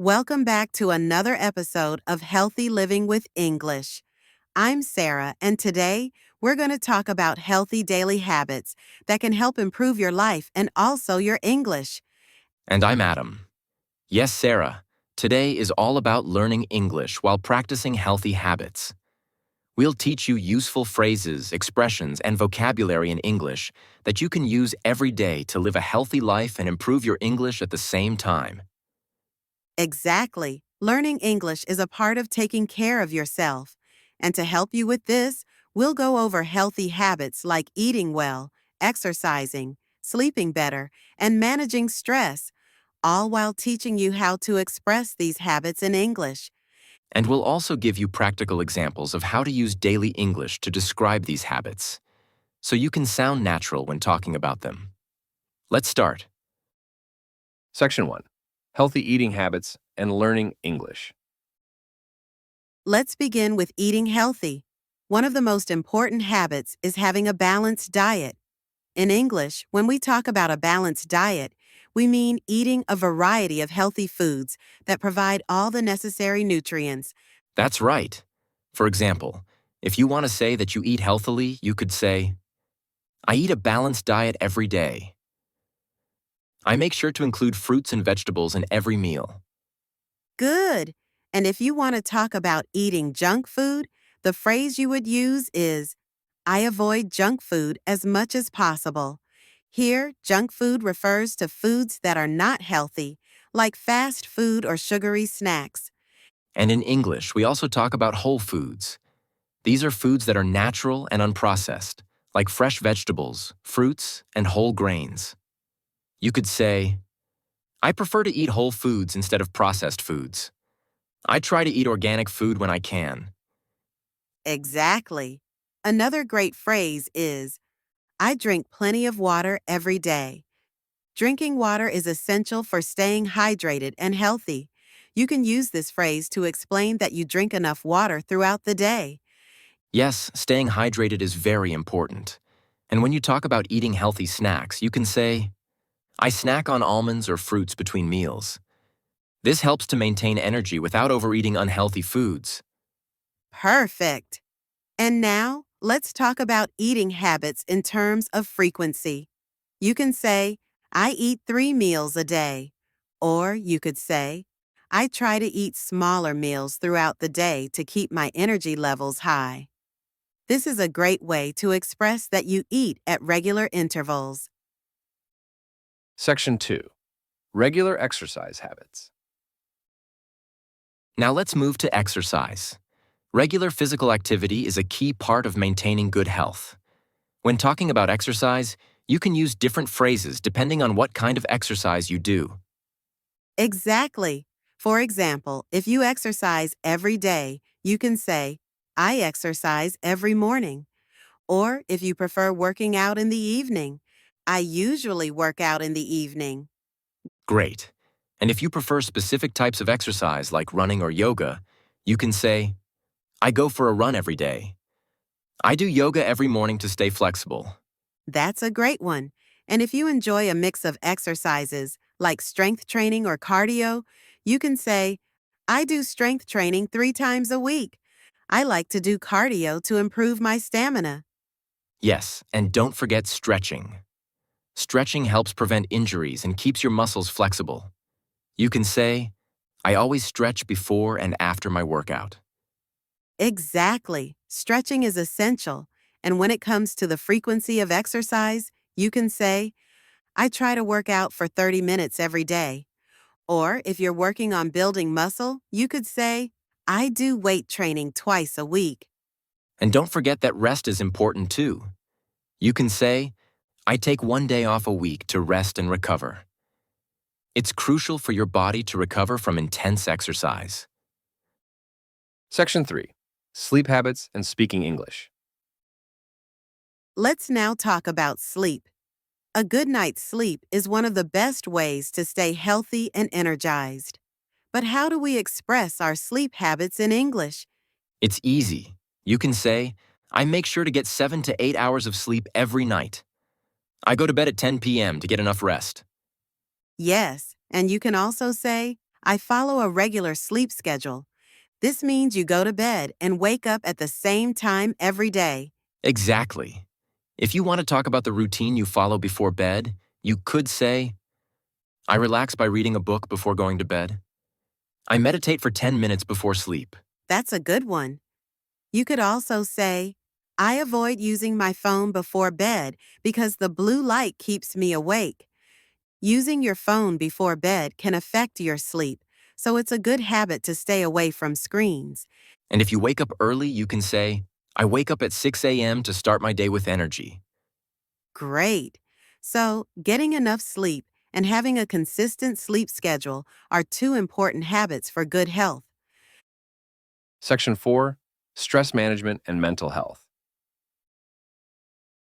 Welcome back to another episode of Healthy Living with English. I'm Sarah, and today we're going to talk about healthy daily habits that can help improve your life and also your English. And I'm Adam. Yes, Sarah. Today is all about learning English while practicing healthy habits. We'll teach you useful phrases, expressions, and vocabulary in English that you can use every day to live a healthy life and improve your English at the same time. Exactly. Learning English is a part of taking care of yourself. And to help you with this, we'll go over healthy habits like eating well, exercising, sleeping better, and managing stress, all while teaching you how to express these habits in English. And we'll also give you practical examples of how to use daily English to describe these habits, so you can sound natural when talking about them. Let's start. Section 1. Healthy eating habits and learning English. Let's begin with eating healthy. One of the most important habits is having a balanced diet. In English, when we talk about a balanced diet, we mean eating a variety of healthy foods that provide all the necessary nutrients. That's right. For example, if you want to say that you eat healthily, you could say, I eat a balanced diet every day. I make sure to include fruits and vegetables in every meal. Good. And if you want to talk about eating junk food, the phrase you would use is, I avoid junk food as much as possible. Here, junk food refers to foods that are not healthy, like fast food or sugary snacks. And in English, we also talk about whole foods. These are foods that are natural and unprocessed, like fresh vegetables, fruits, and whole grains. You could say, I prefer to eat whole foods instead of processed foods. I try to eat organic food when I can. Exactly. Another great phrase is, I drink plenty of water every day. Drinking water is essential for staying hydrated and healthy. You can use this phrase to explain that you drink enough water throughout the day. Yes, staying hydrated is very important. And when you talk about eating healthy snacks, you can say, I snack on almonds or fruits between meals. This helps to maintain energy without overeating unhealthy foods. Perfect. And now, let's talk about eating habits in terms of frequency. You can say, I eat 3 meals a day. Or you could say, I try to eat smaller meals throughout the day to keep my energy levels high. This is a great way to express that you eat at regular intervals. Section 2. Regular exercise habits. Now let's move to exercise. Regular physical activity is a key part of maintaining good health. When talking about exercise, you can use different phrases depending on what kind of exercise you do. Exactly. For example, if you exercise every day, you can say, I exercise every morning. Or if you prefer working out in the evening, I usually work out in the evening. Great. And if you prefer specific types of exercise like running or yoga, you can say, I go for a run every day. I do yoga every morning to stay flexible. That's a great one. And if you enjoy a mix of exercises, like strength training or cardio, you can say, I do strength training 3 times a week. I like to do cardio to improve my stamina. Yes, and don't forget stretching. Stretching helps prevent injuries and keeps your muscles flexible. You can say, I always stretch before and after my workout. Exactly. Stretching is essential. And when it comes to the frequency of exercise, you can say, I try to work out for 30 minutes every day. Or if you're working on building muscle, you could say, I do weight training twice a week. And don't forget that rest is important too. You can say, I take 1 day off a week to rest and recover. It's crucial for your body to recover from intense exercise. Section 3. Sleep habits and speaking English. Let's now talk about sleep. A good night's sleep is one of the best ways to stay healthy and energized. But how do we express our sleep habits in English? It's easy. You can say, I make sure to get 7 to 8 hours of sleep every night. I go to bed at 10 p.m. to get enough rest. Yes, and you can also say, I follow a regular sleep schedule. This means you go to bed and wake up at the same time every day. Exactly. If you want to talk about the routine you follow before bed, you could say, I relax by reading a book before going to bed. I meditate for 10 minutes before sleep. That's a good one. You could also say, I avoid using my phone before bed because the blue light keeps me awake. Using your phone before bed can affect your sleep, so it's a good habit to stay away from screens. And if you wake up early, you can say, I wake up at 6 a.m. to start my day with energy. Great. So, getting enough sleep and having a consistent sleep schedule are two important habits for good health. Section 4. Stress management and mental health.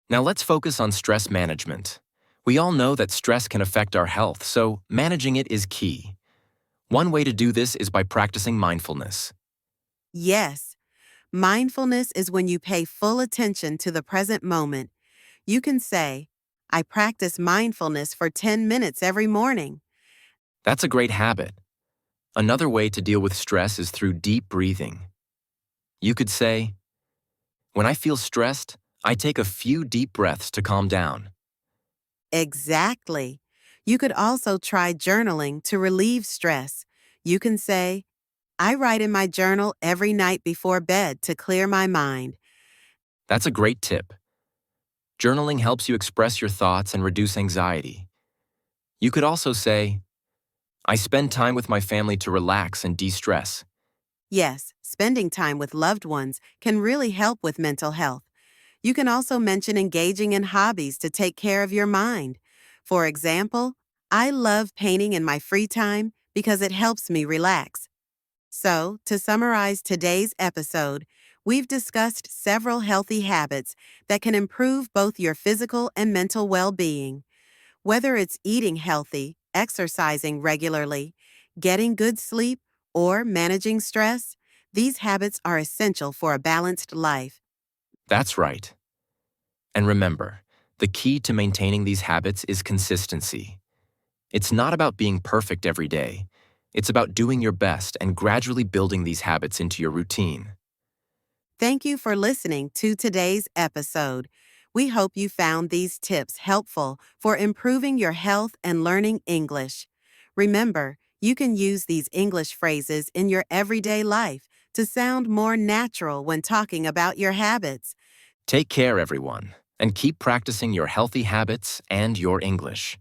Now let's focus on stress management. We all know that stress can affect our health, so managing it is key. One way to do this is by practicing mindfulness. Yes, mindfulness is when you pay full attention to the present moment. You can say, I practice mindfulness for 10 minutes every morning. That's a great habit. Another way to deal with stress is through deep breathing. You could say, when I feel stressed, I take a few deep breaths to calm down. Exactly. You could also try journaling to relieve stress. You can say, I write in my journal every night before bed to clear my mind. That's a great tip. Journaling helps you express your thoughts and reduce anxiety. You could also say, I spend time with my family to relax and de-stress. Yes, spending time with loved ones can really help with mental health. You can also mention engaging in hobbies to take care of your mind. For example, I love painting in my free time because it helps me relax. So, to summarize today's episode, we've discussed several healthy habits that can improve both your physical and mental well-being. Whether it's eating healthy, exercising regularly, getting good sleep, or managing stress, these habits are essential for a balanced life. That's right. And remember, the key to maintaining these habits is consistency. It's not about being perfect every day. It's about doing your best and gradually building these habits into your routine. Thank you for listening to today's episode. We hope you found these tips helpful for improving your health and learning English. Remember, you can use these English phrases in your everyday life to sound more natural when talking about your habits. Take care, everyone, and keep practicing your healthy habits and your English.